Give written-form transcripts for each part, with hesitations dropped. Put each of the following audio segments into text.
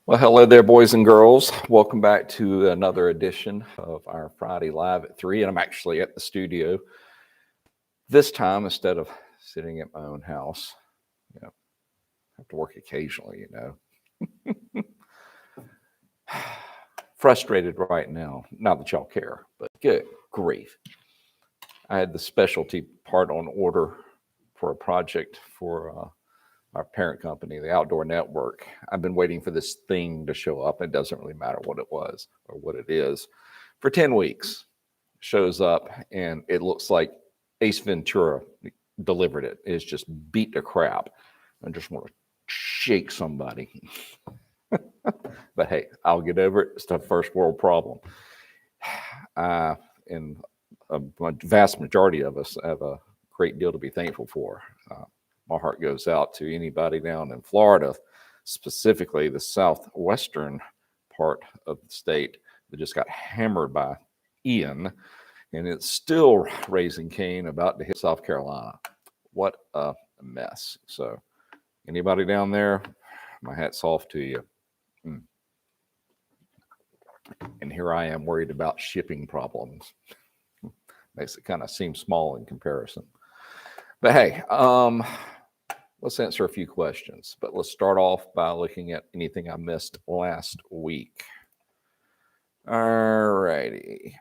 Well, hello there, boys and girls. Welcome back to another edition of our Friday Live at 3. And I'm actually at the studio this time instead of sitting at my own house. I have to work occasionally, Frustrated right now. Not that y'all care, but good grief. I had the specialty part on order for a project for our parent company, the Outdoor Network. I've been waiting for this thing to show up. It doesn't really matter what it was or what it is. For 10 weeks, shows up and it looks like Ace Ventura delivered it. It's just beat to crap. I just want to shake somebody. But hey, I'll get over it. It's a first world problem. And a vast majority of us have a great deal to be thankful for. My heart goes out to anybody down in Florida, specifically the southwestern part of the state that just got hammered by Ian, and it's still raising Cain about to hit South Carolina. What a mess. So anybody down there, my hat's off to you. And here I am worried about shipping problems. Makes it kind of seem small in comparison. But hey, let's answer a few questions. But let's start off by looking at anything I missed last week. All righty.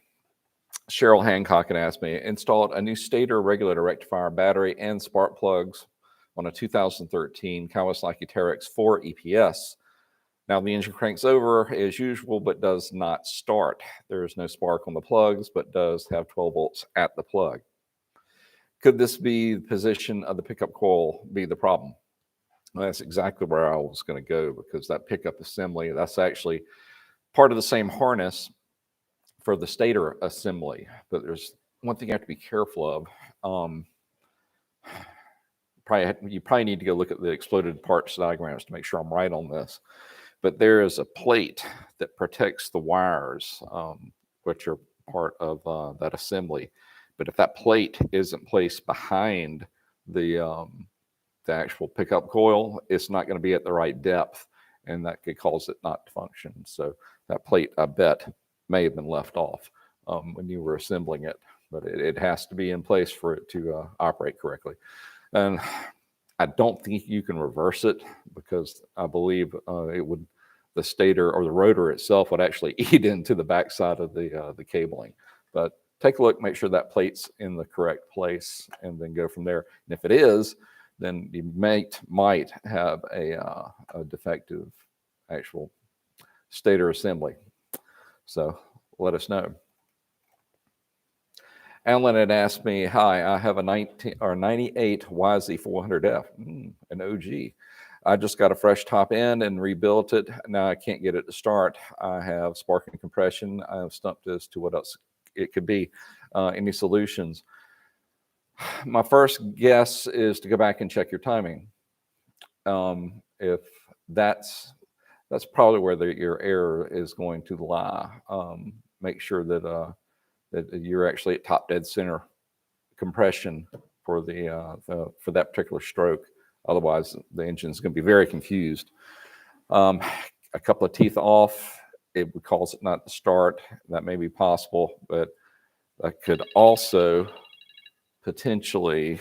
Cheryl Hancock had asked me, installed a new stator regulator rectifier battery and spark plugs on a 2013 Kawasaki Terex 4 EPS. Now the engine cranks over as usual, but does not start. There is no spark on the plugs, but does have 12 volts at the plug. Could this be the position of the pickup coil be the problem? Well, that's exactly where I was going to go, because that pickup assembly, that's actually part of the same harness for the stator assembly. But there's one thing you have to be careful of. You probably need to go look at the exploded parts diagrams to make sure I'm right on this. But there is a plate that protects the wires, which are part of that assembly. But if that plate isn't placed behind the actual pickup coil, it's not going to be at the right depth, and that could cause it not to function. So that plate, I bet, may have been left off when you were assembling it, but it has to be in place for it to operate correctly. And I don't think you can reverse it, because I believe the stator or the rotor itself would actually eat into the backside of the cabling. But take a look, make sure that plate's in the correct place, and then go from there. And if it is, then you might have a defective actual stator assembly. So let us know. Alan had asked me, hi, I have a 98 YZ400F, an OG. I just got a fresh top end and rebuilt it. Now I can't get it to start. I have spark and compression. I'm stumped as to what else it could be. Any solutions? My first guess is to go back and check your timing. If that's probably where your error is going to lie. Make sure that you're actually at top dead center compression for for that particular stroke. Otherwise, the engine's going to be very confused. A couple of teeth off, it would cause it not to start. That may be possible, but that could also potentially,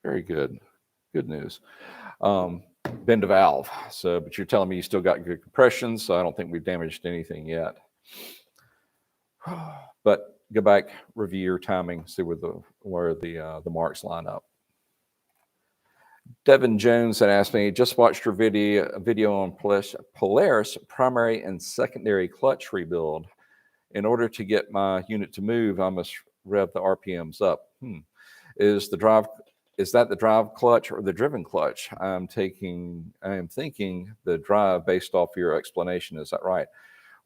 very good news, bend a valve. So, but you're telling me you still got good compression, so I don't think we've damaged anything yet. But go back, review your timing, see where the marks line up. Devin Jones had asked me, just watched your video on Polaris primary and secondary clutch rebuild. In order to get my unit to move, I must rev the RPMs up. Is that the drive clutch or the driven clutch? I am thinking the drive based off your explanation. Is that right?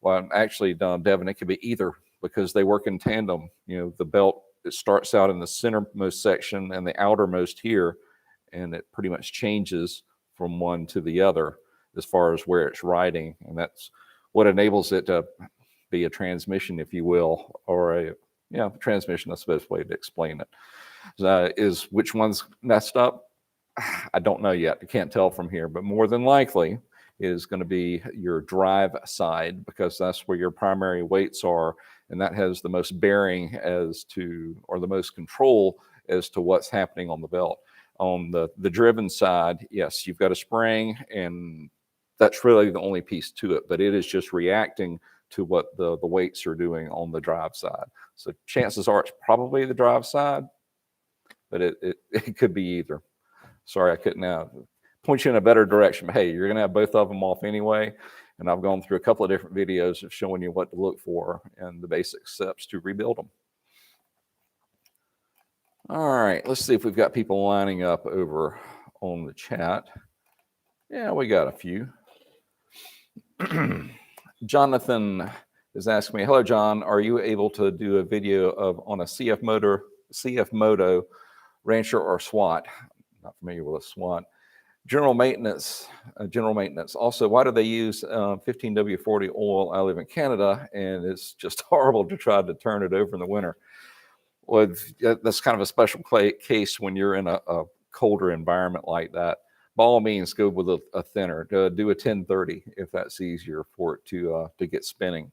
Well, actually, Devin, it could be either, because they work in tandem. The belt, it starts out in the centermost section and the outermost here, and it pretty much changes from one to the other as far as where it's riding. And that's what enables it to be a transmission, if you will, or transmission, that's the best way to explain it. Is which one's messed up? I don't know yet. I can't tell from here, but more than likely is going to be your drive side, because that's where your primary weights are, and that has the most bearing as to, or the most control as to what's happening on the belt. On the driven side, yes, you've got a spring, and that's really the only piece to it, but it is just reacting to what the weights are doing on the drive side. So chances are it's probably the drive side, but it could be either. Sorry, I couldn't point you in a better direction. But hey, you're going to have both of them off anyway. And I've gone through a couple of different videos of showing you what to look for and the basic steps to rebuild them. All right, let's see if we've got people lining up over on the chat. Yeah, we got a few. Jonathan is asking me, hello, John, are you able to do a video on a CF Moto, Rancher, or SWAT? Not familiar with a SWAT. General maintenance. Also, why do they use 15W40 oil? I live in Canada, and it's just horrible to try to turn it over in the winter. Well, that's kind of a special case when you're in a colder environment like that. By all means, go with a thinner. Do a 1030 if that's easier for it to get spinning.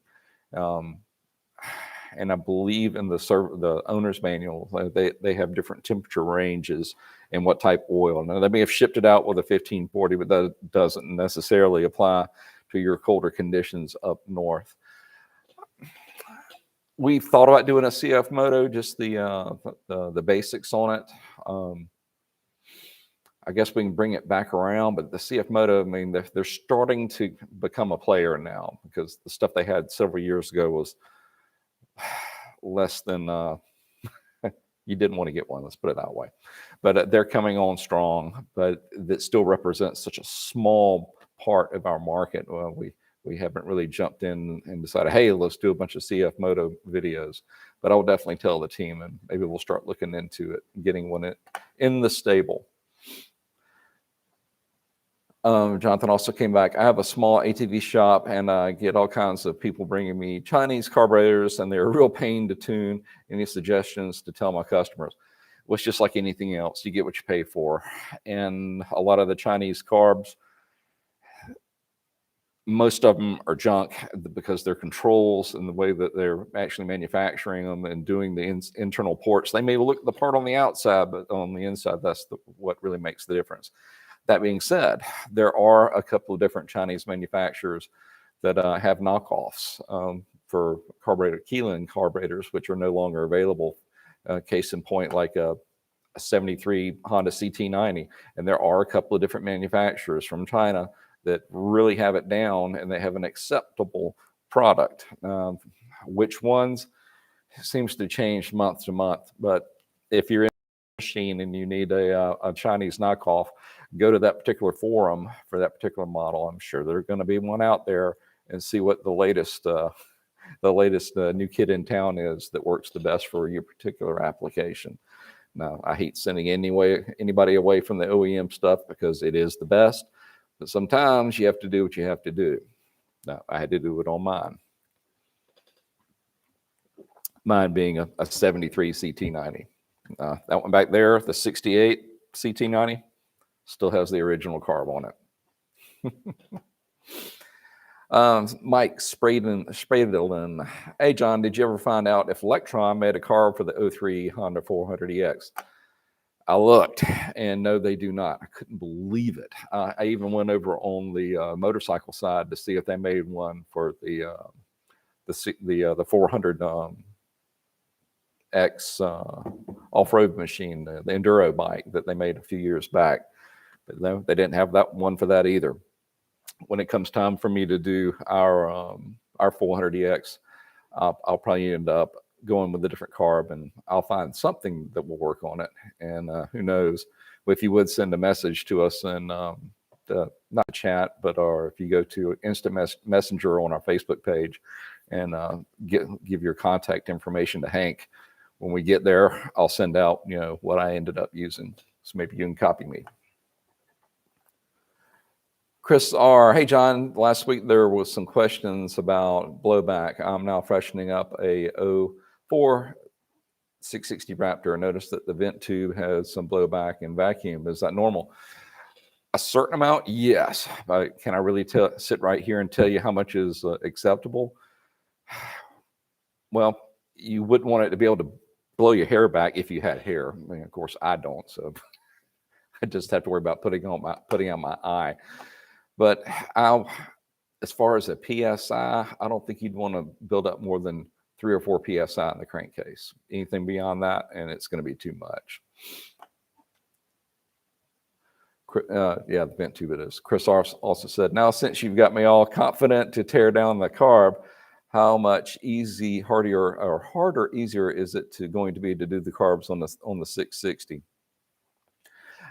And I believe in the owner's manual, they have different temperature ranges and what type of oil. Now, they may have shipped it out with a 1540, but that doesn't necessarily apply to your colder conditions up north. We've thought about doing a CF Moto, just the basics on it. I guess we can bring it back around, but the CF Moto, I mean, they're starting to become a player now, because the stuff they had several years ago was less than you didn't want to get one, let's put it that way. But they're coming on strong, but that still represents such a small part of our market. We haven't really jumped in and decided, hey, let's do a bunch of CF Moto videos. But I'll definitely tell the team, and maybe we'll start looking into it, getting one in the stable. Jonathan also came back. I have a small ATV shop, and I get all kinds of people bringing me Chinese carburetors, and they're a real pain to tune. Any suggestions to tell my customers? Well, it's just like anything else. You get what you pay for. And a lot of the Chinese carbs, most of them are junk, because their controls and the way that they're actually manufacturing them and doing the internal ports, they may look the part on the outside, but on the inside, that's what really makes the difference. That being said, there are a couple of different Chinese manufacturers that have knockoffs for Keelan carburetors, which are no longer available. Case in point, like a 73 Honda CT90. And there are a couple of different manufacturers from China that really have it down, and they have an acceptable product. Which ones seems to change month to month. But if you're in a machine and you need a Chinese knockoff, go to that particular forum for that particular model. I'm sure there's going to be one out there, and see what the latest new kid in town is that works the best for your particular application. Now, I hate sending anybody away from the OEM stuff, because it is the best, but sometimes you have to do what you have to do. Now, I had to do it on mine. Mine being a 73 CT90. That one back there, the 68 CT90, still has the original carb on it. Mike Spradelin. Hey, John, did you ever find out if Electron made a carb for the 03 Honda 400EX? I looked, and no, they do not. I couldn't believe it. I even went over on the motorcycle side to see if they made one for the 400X off-road machine, the enduro bike that they made a few years back. But no, they didn't have that one for that either. When it comes time for me to do our 400EX, I'll probably end up going with a different carb, and I'll find something that will work on it. And who knows, if you would send a message to us and not chat, or if you go to Instant Messenger on our Facebook page and give your contact information to Hank, when we get there, I'll send out what I ended up using, so maybe you can copy me. Chris R. Hey, John, last week there was some questions about blowback. I'm now freshening up a 04 660 Raptor, I noticed that the vent tube has some blowback and vacuum. Is that normal? A certain amount, yes. But can I really sit right here and tell you how much is acceptable? Well, you wouldn't want it to be able to blow your hair back if you had hair. I mean, of course, I don't, so I just have to worry about putting on my eye. But as far as a PSI, I don't think you'd want to build up more than 3 or 4 PSI in the crankcase. Anything beyond that, and it's going to be too much. Yeah, the vent tube it is. Chris also said, now since you've got me all confident to tear down the carb, how much harder, easier is it going to be to do the carbs on the 660?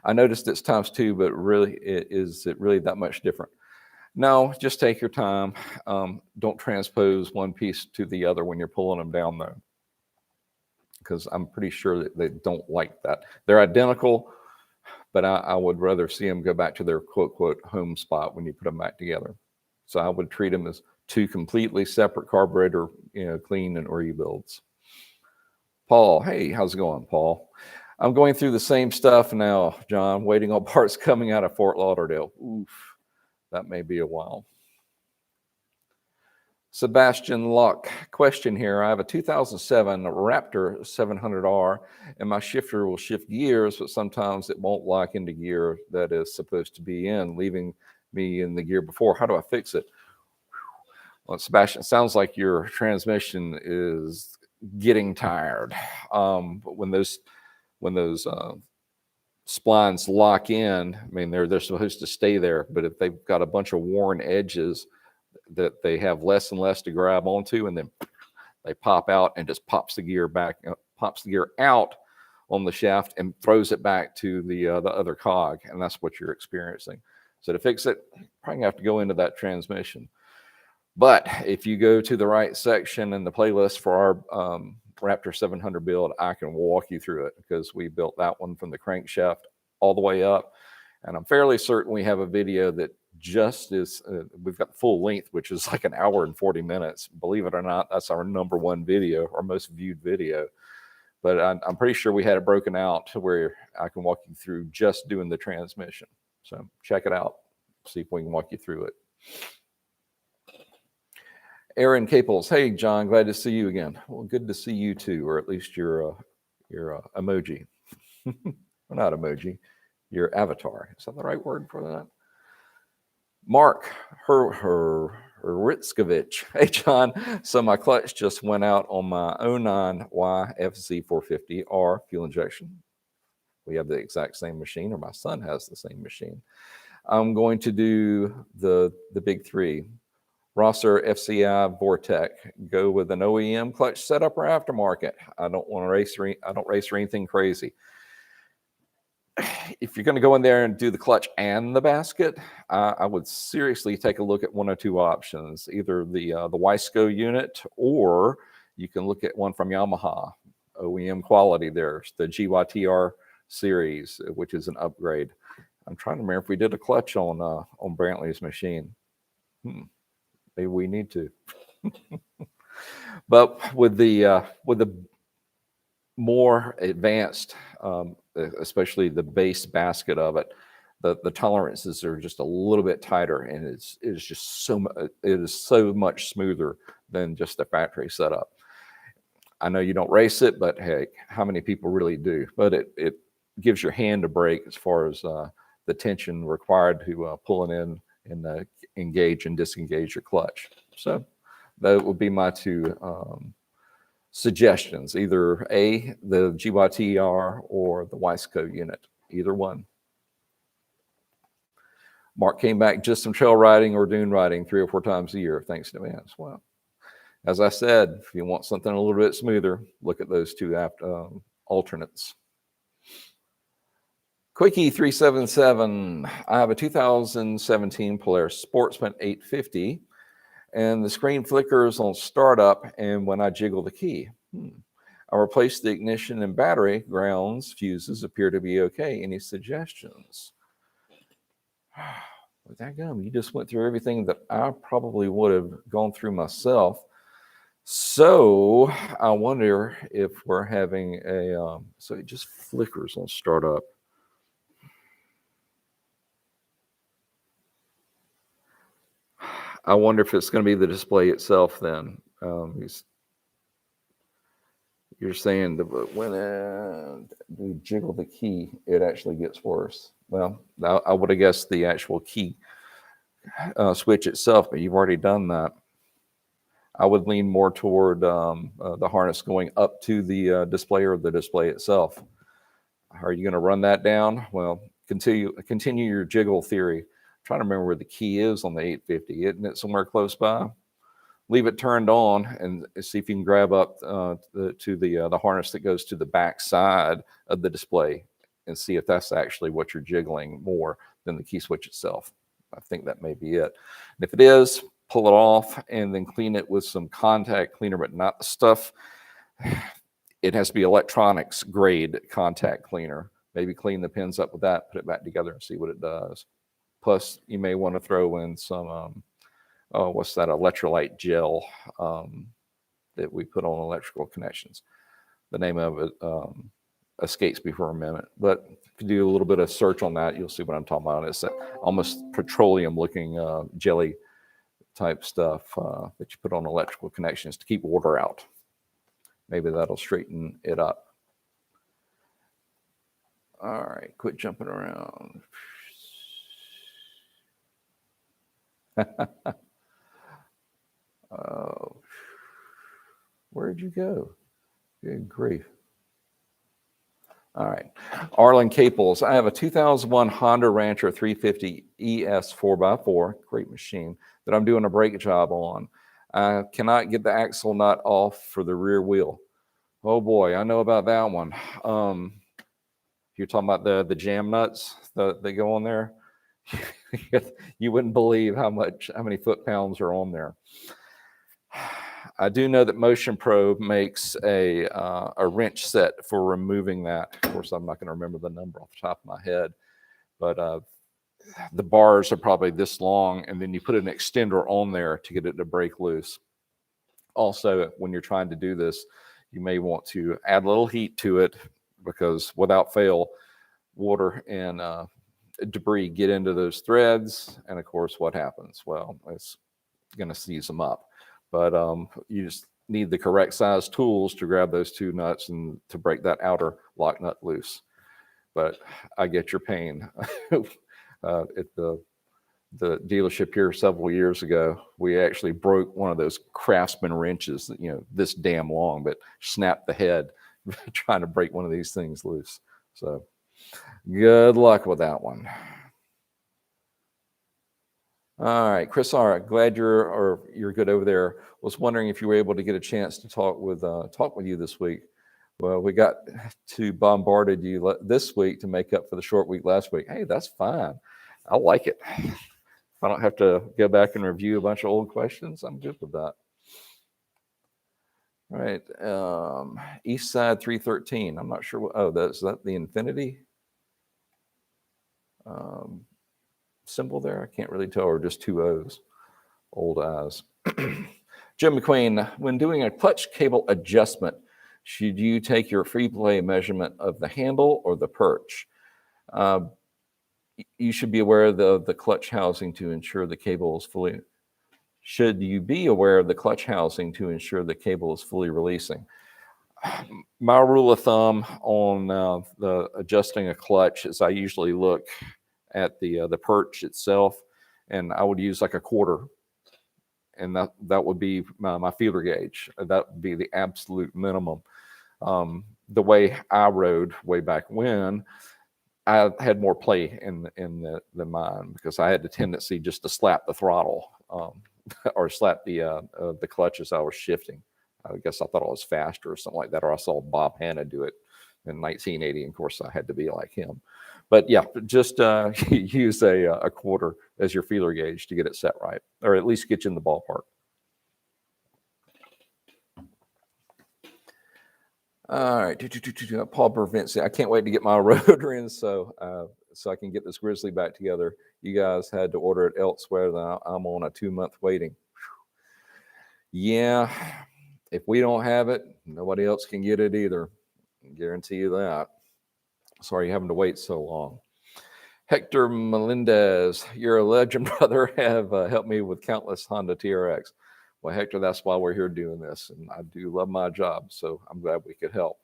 I noticed it's ×2, but really, is it really that much different? No, just take your time. Don't transpose one piece to the other when you're pulling them down, though, because I'm pretty sure that they don't like that. They're identical, but I would rather see them go back to their quote home spot when you put them back together. So I would treat them as 2 completely separate carburetor, clean and rebuilds. Paul, hey, how's it going, Paul? I'm going through the same stuff now, John, waiting on parts coming out of Fort Lauderdale. Oof, that may be a while. Sebastian Luck, question here. I have a 2007 Raptor 700R, and my shifter will shift gears, but sometimes it won't lock into gear that is supposed to be in, leaving me in the gear before. How do I fix it? Well, Sebastian, it sounds like your transmission is getting tired. But when those splines lock in, I mean, they're supposed to stay there, but if they've got a bunch of worn edges that they have less and less to grab onto, and then they pop out and just pops the gear out on the shaft and throws it back to the other cog, and that's what you're experiencing. So to fix it, you're probably gonna have to go into that transmission. But if you go to the right section in the playlist for our Raptor 700 build, I can walk you through it, because we built that one from the crankshaft all the way up, and I'm fairly certain we have a video that just is, we've got full length, which is like 1 hour and 40 minutes. Believe it or not, that's our #1 video, our most viewed video. But I'm pretty sure we had it broken out to where I can walk you through just doing the transmission. So check it out, see if we can walk you through it. Aaron Caples, hey John, glad to see you again. Well, good to see you too, or at least your emoji. Well, not emoji, your avatar. Is that the right word for that? Mark Herritzkovich. Hey, John. So my clutch just went out on my 09Y FZ450R fuel injection. We have the exact same machine, or my son has the same machine. I'm going to do the big 3. Rosser FCI Vortec. Go with an OEM clutch setup or aftermarket. I don't want to race or anything crazy. If you're going to go in there and do the clutch and the basket, I would seriously take a look at one or 2 options, either the Wiseco unit, or you can look at one from Yamaha, OEM quality. There's the GYTR series, which is an upgrade. I'm trying to remember if we did a clutch on Brantley's machine. Maybe we need to. But with the more advanced, especially the base basket of it, the tolerances are just a little bit tighter, and it is so much smoother than just a factory setup. I know you don't race it, but hey, how many people really do? But it gives your hand a break as far as the tension required to pull it in and engage and disengage your clutch. So that would be my 2 suggestions, either the GYTR or the Wiseco unit, either one. Mark came back, just some trail riding or dune riding 3 or 4 times a year, thanks to advance. Well, as I said, if you want something a little bit smoother, look at those 2 alternates. Quickie 377, I have a 2017 Polaris Sportsman 850, and the screen flickers on startup and when I jiggle the key. I replaced the ignition and battery. Grounds, fuses appear to be okay. Any suggestions? With that gum, you just went through everything that I probably would have gone through myself. So I wonder if we're having so it just flickers on startup. I wonder if it's going to be the display itself then. You're saying that when we jiggle the key, it actually gets worse. Well, I would have guessed the actual key switch itself, but you've already done that. I would lean more toward the harness going up to the display or the display itself. Are you going to run that down? Well, continue your jiggle theory. I'm trying to remember where the key is on the 850. Isn't it somewhere close by? Leave it turned on and see if you can grab up to the harness that goes to the back side of the display and see if that's actually what you're jiggling more than the key switch itself. I think that may be it. And if it is, pull it off and then clean it with some contact cleaner, but not the stuff. It has to be electronics grade contact cleaner. Maybe clean the pins up with that, put it back together and see what it does. Plus, you may want to throw in some what's that electrolyte gel that we put on electrical connections. The name of it escapes me for a minute, but if you do a little bit of search on that, you'll see what I'm talking about. It's almost petroleum looking jelly type stuff that you put on electrical connections to keep water out. Maybe that'll straighten it up. All right, quit jumping around. Oh, where'd you go? Good grief. All right. Arlen Caples. I have a 2001 Honda Rancher 350 ES 4x4, great machine, that I'm doing a brake job on. I cannot get the axle nut off for the rear wheel. Oh boy, I know about that one. You're talking about the jam nuts that go on there. You wouldn't believe how many foot-pounds are on there. I do know that Motion Pro makes a wrench set for removing that. Of course, I'm not going to remember the number off the top of my head, but the bars are probably this long, and then you put an extender on there to get it to break loose. Also, when you're trying to do this, you may want to add a little heat to it because without fail, water and debris get into those threads. And of course, what happens? Well, it's going to seize them up. But you just need the correct size tools to grab those two nuts and to break that outer lock nut loose. But I get your pain. At the dealership here several years ago, we actually broke one of those Craftsman wrenches, this damn long, but snapped the head trying to break one of these things loose. So good luck with that one. All right, Chris R., glad you're good over there. Was wondering if you were able to get a chance to talk with you this week. Well, we got to bombarded you this week to make up for the short week last week. Hey, that's fine. I like it. If I don't have to go back and review a bunch of old questions, I'm good with that. All right, East Side 313. I'm not sure. Is that the Infinity symbol there? I can't really tell, or just two O's. Old eyes. Jim McQueen, when doing a clutch cable adjustment, should you take your free play measurement of the handle or the perch? You should be aware of the clutch housing to ensure the cable is fully. Should you be aware of the clutch housing to ensure the cable is fully releasing? My rule of thumb on the adjusting a clutch is I usually look at the perch itself, and I would use like a quarter, and that would be my feeler gauge. That would be the absolute minimum. The way I rode way back when, I had more play than mine because I had the tendency just to slap the throttle or slap the clutch as I was shifting. I guess I thought I was faster or something like that, or I saw Bob Hanna do it in 1980. And of course, I had to be like him. But yeah, just use a quarter as your feeler gauge to get it set right, or at least get you in the ballpark. All right, Paul Bervinci. I can't wait to get my rotor in so I can get this Grizzly back together. You guys had to order it elsewhere. I'm on a 2-month waiting. Yeah, If we don't have it, nobody else can get it either. I guarantee you that. Sorry you're having to wait so long. Hector Melendez, you're a legend, brother. Have helped me with countless Honda TRX. Well, Hector, that's why we're here doing this. And I do love my job, so I'm glad we could help.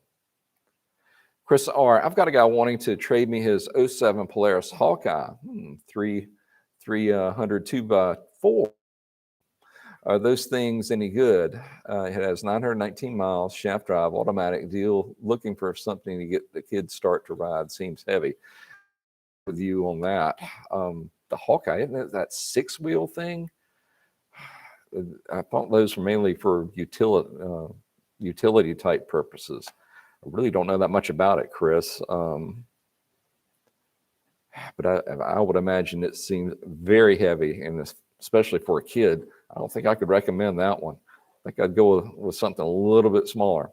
Chris R., I've got a guy wanting to trade me his 07 Polaris Hawkeye, 300 2x4. Are those things any good? It has 919 miles, shaft drive, automatic deal. Looking for something to get the kids start to ride. Seems heavy. With you on that. The Hawkeye, isn't it that 6-wheel thing? I thought those were mainly for utility type purposes. I really don't know that much about it, Chris. But I would imagine it seems very heavy, and especially for a kid. I don't think I could recommend that one. I think I'd go with something a little bit smaller.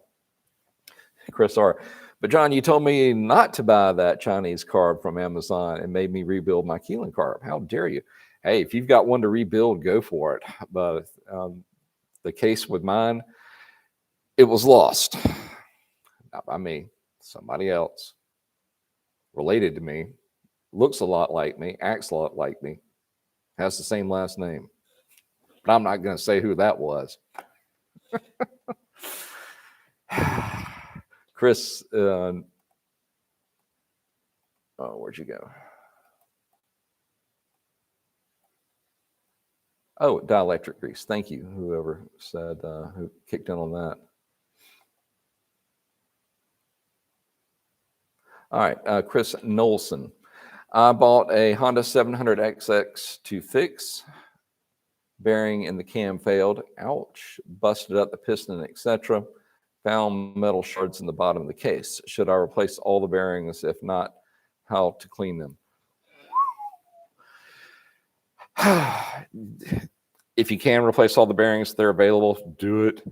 Chris R., but John, you told me not to buy that Chinese carb from Amazon and made me rebuild my Keelan carb. How dare you? Hey, if you've got one to rebuild, go for it. But the case with mine, it was lost. Not by me, somebody else. Related to me, looks a lot like me, acts a lot like me, has the same last name. But I'm not going to say who that was. Chris, where'd you go? Oh, dielectric grease. Thank you, whoever said, who kicked in on that. All right, Chris Nolson. I bought a Honda 700XX to fix. Bearing in the cam failed. Ouch. Busted up the piston, etc. Found metal shards in the bottom of the case. Should I replace all the bearings? If not, how to clean them? If you can replace all the bearings, they're available, do it.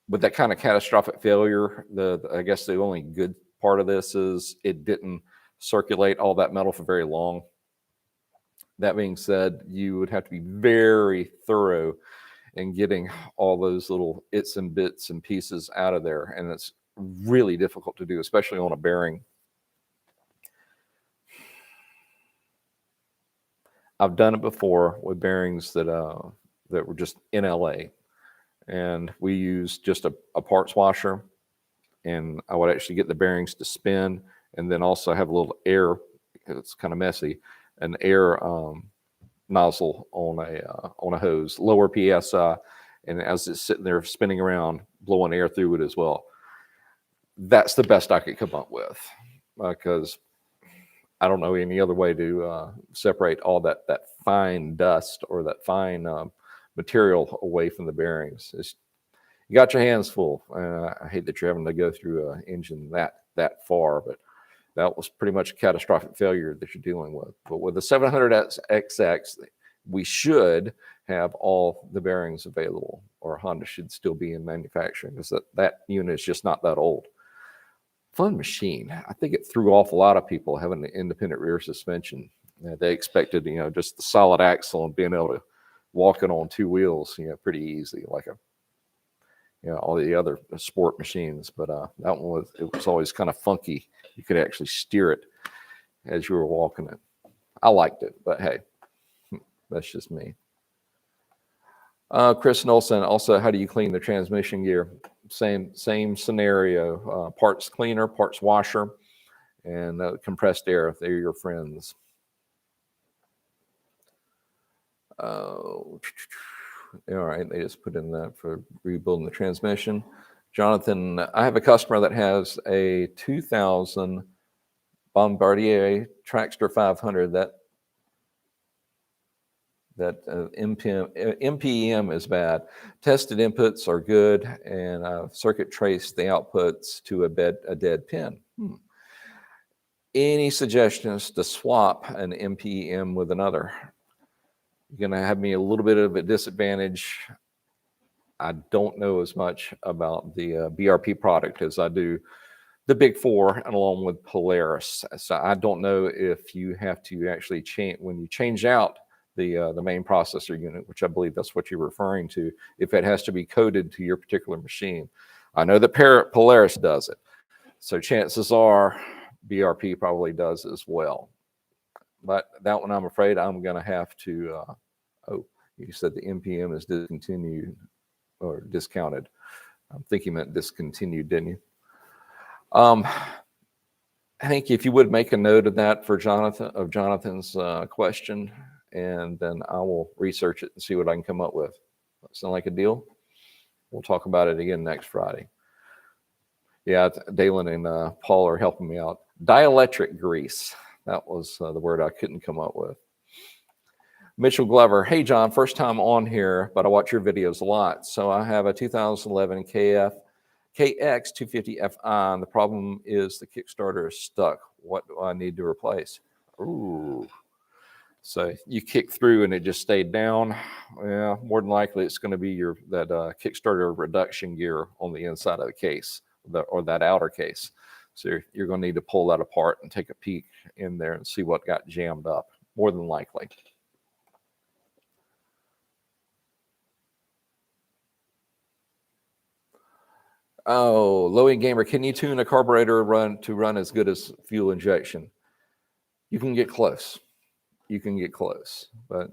With that kind of catastrophic failure, I guess the only good part of this is it didn't circulate all that metal for very long. That being said, you would have to be very thorough in getting all those little its and bits and pieces out of there. And it's really difficult to do, especially on a bearing. I've done it before with bearings that were just in LA. And we used just a parts washer. And I would actually get the bearings to spin and then also have a little air, because it's kind of messy, an air nozzle on a hose, lower PSI, and as it's sitting there spinning around, blowing air through it as well. That's the best I could come up with, because I don't know any other way to separate all that fine dust or that fine material away from the bearings. You got your hands full. I hate that you're having to go through an engine that far, but that was pretty much a catastrophic failure that you're dealing with. But with the 700XX, we should have all the bearings available, or Honda should still be in manufacturing, because that unit is just not that old. Fun machine. I think it threw off a lot of people having an independent rear suspension. They expected, just the solid axle and being able to walk it on two wheels, pretty easy, like all the other sport machines. But that one was always kind of funky. You could actually steer it as you were walking it. I liked it, but hey, that's just me. Chris Nolson, also, how do you clean the transmission gear? Same scenario. Parts cleaner, parts washer, and compressed air. They're your friends. All right, they just put in that for rebuilding the transmission. Jonathan, I have a customer that has a 2000 Bombardier Traxxter 500 that MPEM is bad. Tested inputs are good, and circuit traced the outputs to a dead pin. Any suggestions to swap an MPEM with another? You're going to have me a little bit of a disadvantage. I don't know as much about the BRP product as I do the Big Four, and along with Polaris. So I don't know if you have to actually change, when you change out the main processor unit, which I believe that's what you're referring to, if it has to be coded to your particular machine. I know that Polaris does it, so chances are BRP probably does as well. But that one, I'm afraid I'm going to have to. Oh, you said the NPM is discontinued or discounted. I'm thinking you meant discontinued, didn't you? I think if you would make a note of that for Jonathan's question, and then I will research it and see what I can come up with. Sound like a deal? We'll talk about it again next Friday. Yeah, Dalen and Paul are helping me out. Dielectric grease. That was the word I couldn't come up with. Mitchell Glover. Hey, John, first time on here, but I watch your videos a lot. So I have a 2011 KX250Fi, and the problem is the Kickstarter is stuck. What do I need to replace? Ooh. So you kick through and it just stayed down. Yeah, more than likely it's going to be that Kickstarter reduction gear on the inside of the case, or that outer case. So you're going to need to pull that apart and take a peek in there and see what got jammed up, more than likely. Oh, Lowy Gamer, can you tune a carburetor to run as good as fuel injection? You can get close. You can get close, but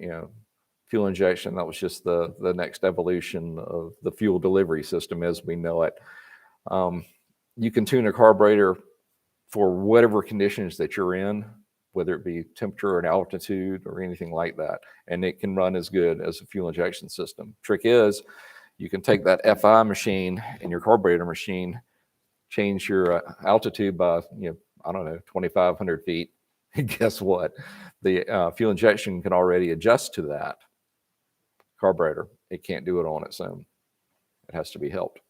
fuel injection, that was just the next evolution of the fuel delivery system as we know it. You can tune a carburetor for whatever conditions that you're in, whether it be temperature and altitude or anything like that, and it can run as good as a fuel injection system. Trick is, you can take that FI machine and your carburetor machine, change your altitude by, I don't know, 2,500 feet. And guess what? The fuel injection can already adjust to that carburetor. It can't do it on its own. It has to be helped.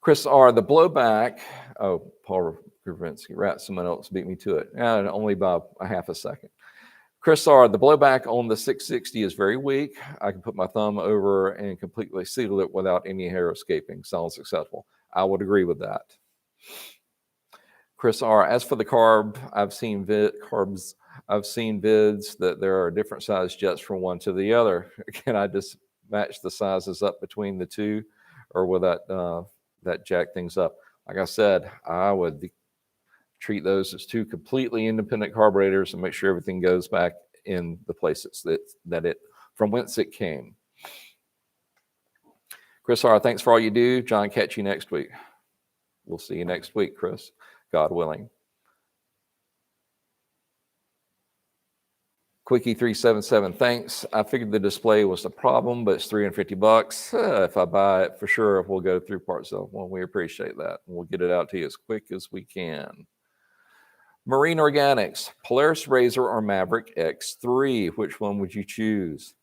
Chris R., the blowback. Oh, Paul Gravinsky, someone else beat me to it. Only by a half a second. Chris R., the blowback on the 660 is very weak. I can put my thumb over and completely seal it without any hair escaping. Sounds successful. I would agree with that. Chris R., as for the carb, I've seen vids that there are different size jets from one to the other. Can I just match the sizes up between the two, or will that jack things up? Like I said, I would treat those as two completely independent carburetors and make sure everything goes back in the places from whence it came. Chris R., thanks for all you do. John, catch you next week. We'll see you next week, Chris, God willing. Quickie377, thanks. I figured the display was the problem, but it's $350. If I buy it, for sure, we'll go through Partzilla. Well, we appreciate that. We'll get it out to you as quick as we can. Marine Organics, Polaris Razor or Maverick X3, which one would you choose?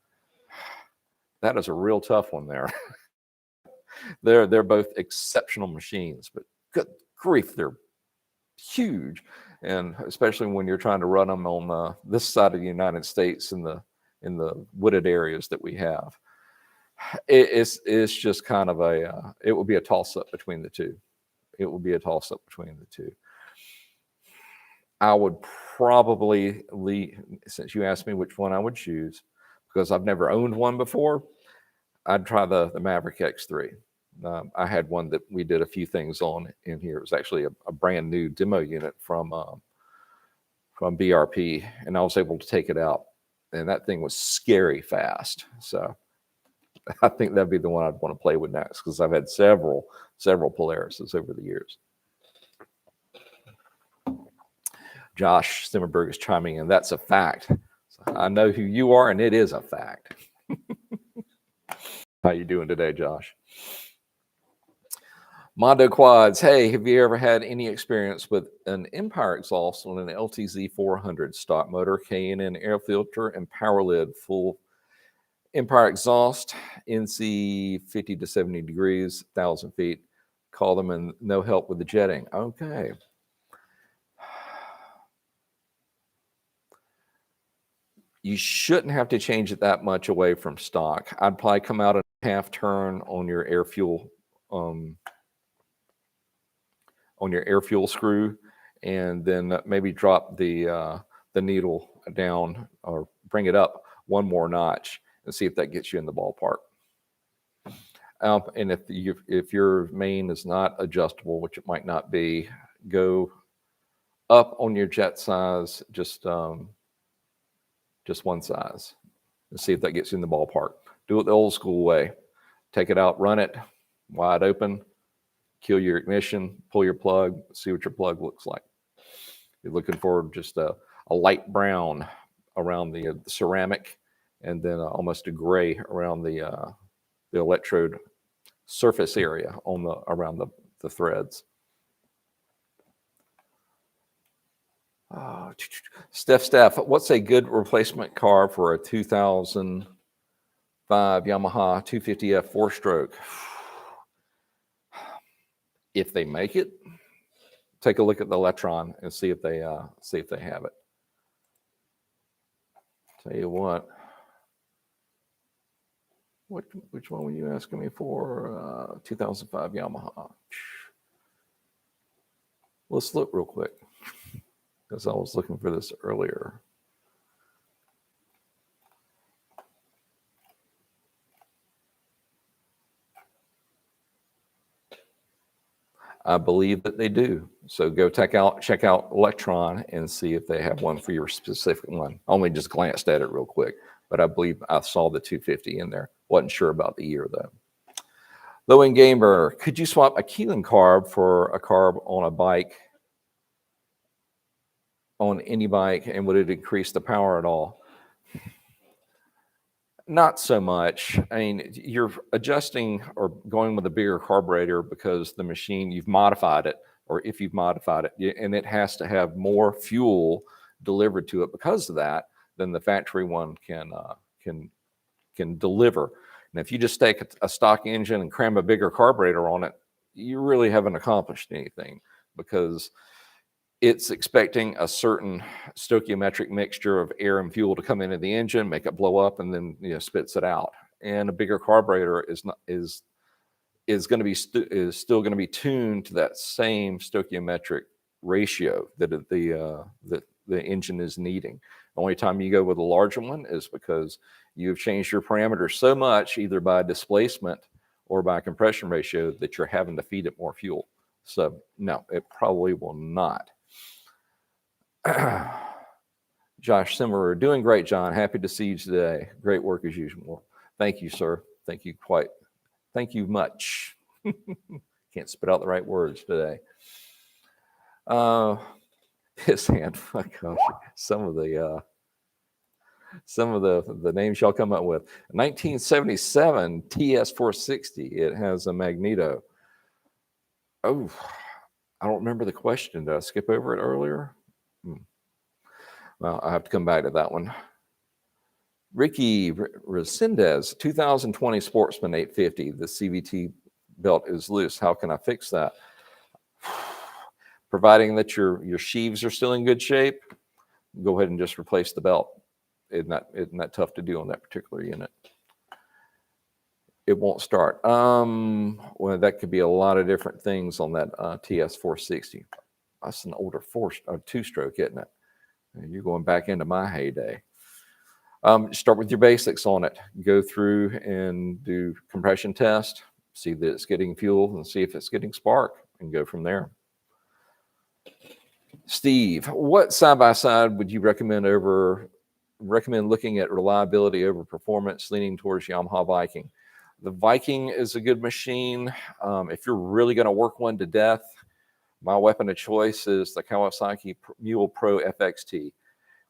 That is a real tough one there. They're both exceptional machines, but good grief, they're huge. And especially when you're trying to run them on this side of the United States in the wooded areas that we have. It's just kind of it will be a toss-up between the two. It will be a toss-up between the two. I would probably since you asked me which one I would choose, because I've never owned one before, I'd try the Maverick X3. I had one that we did a few things on in here. It was actually a brand new demo unit from BRP, and I was able to take it out, and that thing was scary fast. So I think that'd be the one I'd want to play with next, because I've had several Polarises over the years. Josh Simmerberg is chiming in. That's a fact. I know who you are, and it is a fact. How you doing today, Josh? Mondo Quads. Hey, have you ever had any experience with an Empire exhaust on an LTZ 400 stock motor, K&N air filter, and power lid, full Empire exhaust, NC 50 to 70 degrees, 1,000 feet? Call them and no help with the jetting. Okay. You shouldn't have to change it that much away from stock. I'd probably come out a half turn on your air fuel screw, and then maybe drop the needle down, or bring it up one more notch and see if that gets you in the ballpark. And if your main is not adjustable, which it might not be, go up on your jet size, just one size, and see if that gets you in the ballpark. Do it the old school way. Take it out, run it wide open, kill your ignition, pull your plug, see what your plug looks like. You're looking for just a light brown around the ceramic, and then almost a gray around the electrode surface area around the threads. Steph, what's a good replacement carb for a 2005 Yamaha 250F 4-stroke? If they make it, take a look at the Electron and see if they have it. Tell you what, which one were you asking me for? 2005 Yamaha. Let's look real quick, because I was looking for this earlier. I believe that they do. So go check out Electron and see if they have one for your specific one. I only just glanced at it real quick, but I believe I saw the 250 in there. Wasn't sure about the year though. Low End Gamer, could you swap a Keelan carb for a carb on a bike, on any bike, and would it increase the power at all? Not so much. I mean, you're adjusting or going with a bigger carburetor because the machine, you've modified it, or if you've modified it, and it has to have more fuel delivered to it because of that than the factory one can deliver. And if you just take a stock engine and cram a bigger carburetor on it, you really haven't accomplished anything, because it's expecting a certain stoichiometric mixture of air and fuel to come into the engine, make it blow up, and then spits it out. And a bigger carburetor is still going to be tuned to that same stoichiometric ratio that the engine is needing. The only time you go with a larger one is because you've changed your parameters so much, either by displacement or by compression ratio, that you're having to feed it more fuel. So no, it probably will not. Josh Simmerer, doing great, John. Happy to see you today. Great work as usual. Thank you, sir. Thank you much. Can't spit out the right words today. His hand, some of the names y'all come up with. 1977 TS460. It has a magneto. Oh, I don't remember the question. Did I skip over it earlier? Well, I have to come back to that one. Ricky Resendez, 2020 Sportsman 850. The CVT belt is loose. How can I fix that? Providing that your sheaves are still in good shape, go ahead and just replace the belt. Isn't that tough to do on that particular unit? It won't start. Well, that could be a lot of different things on that TS460. That's an older 2-stroke, isn't it? You're going back into my heyday. Start with your basics on it. Go through and do compression test. See that it's getting fuel and see if it's getting spark, and go from there. Steve, what side-by-side would you recommend looking at reliability over performance, leaning towards Yamaha Viking? The Viking is a good machine. If you're really going to work one to death, my weapon of choice is the Kawasaki Mule Pro FXT.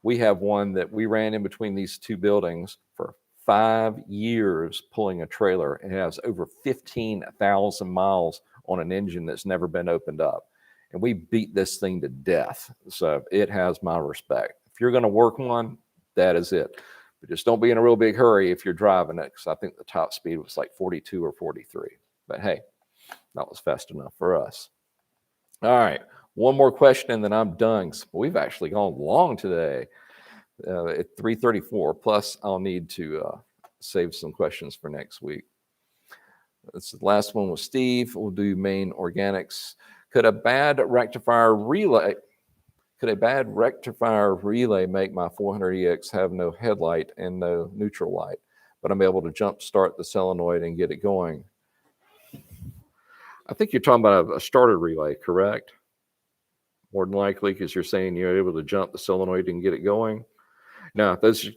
We have one that we ran in between these two buildings for 5 years pulling a trailer. It has over 15,000 miles on an engine that's never been opened up. And we beat this thing to death. So it has my respect. If you're going to work one, that is it. But just don't be in a real big hurry if you're driving it, because I think the top speed was like 42 or 43. But hey, that was fast enough for us. All right, one more question and then I'm done. We've actually gone long today at 3:34. Plus, I'll need to save some questions for next week. That's the last one with Steve. We'll do main organics. Could a bad rectifier relay Could a bad rectifier relay make my 400EX have no headlight and no neutral light, but I'm able to jump start the solenoid and get it going? I think you're talking about a starter relay, correct? More than likely, because you're saying you're able to jump the solenoid and get it going. No, there's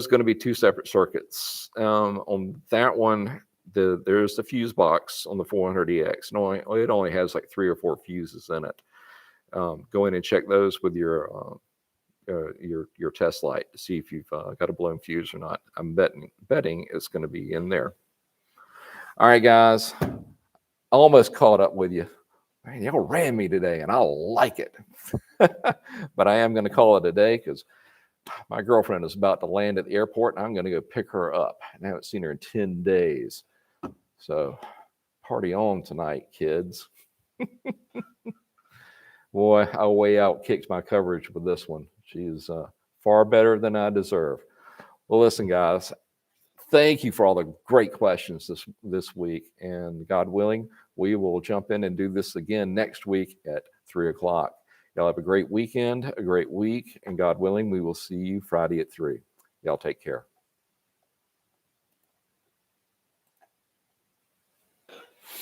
going to be two separate circuits. On that one, there's the fuse box on the 400EX. And it only has like 3 or 4 fuses in it. Go in and check those with your test light to see if you've got a blown fuse or not. I'm betting it's going to be in there. All right, guys, I almost caught up with you. Man, y'all ran me today, and I like it. But I am going to call it a day because my girlfriend is about to land at the airport, and I'm going to go pick her up. I haven't seen her in 10 days. So party on tonight, kids. Boy, I way outkicked my coverage with this one. She is far better than I deserve. Well, listen, guys, thank you for all the great questions this week. And God willing, we will jump in and do this again next week at 3 o'clock. Y'all have a great weekend, a great week, and God willing, we will see you Friday at 3. Y'all take care.